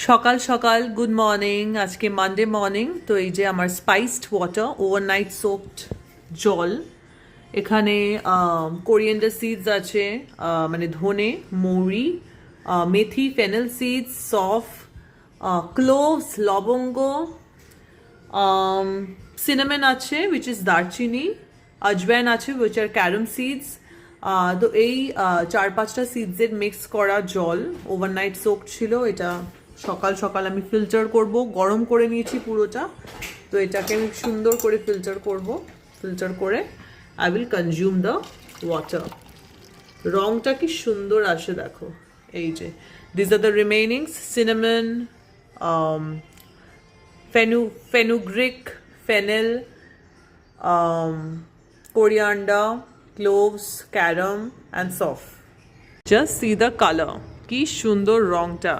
সকাল সকাল good morning. আজকে মানডে মর্নিং। তো এই যে আমার স্পাইসড ওয়াটার, ওভারনাইট সোকড জল। এখানে কোরিয়েন্ডার সিডস আছে, মানে ধনে, মৌরি, মেথি, ফেনেল সিডস, সফ, ক্লোভস, লবঙ্গ, সিনামন আছে উইচ ইজ দারচিনি, আজওয়াইন আছে উইচ আর ক্যারম সিডস। তো এই 4-5টা সিডসের মিক্স করা জল ওভারনাইট সোকড ছিল। এটা সকাল সকাল আমি ফিল্টার করব, গরম করে নিয়েছি পুরোটা। তো এটাকে আমি সুন্দর করে ফিল্টার করব। ফিল্টার করে I will consume the water. রংটা কি সুন্দর আসে দেখো। এই যে দিস আর the remainings: cinnamon, fenugreek, fennel, coriander, cloves, carom and soft. Just see the color. কি সুন্দর রংটা।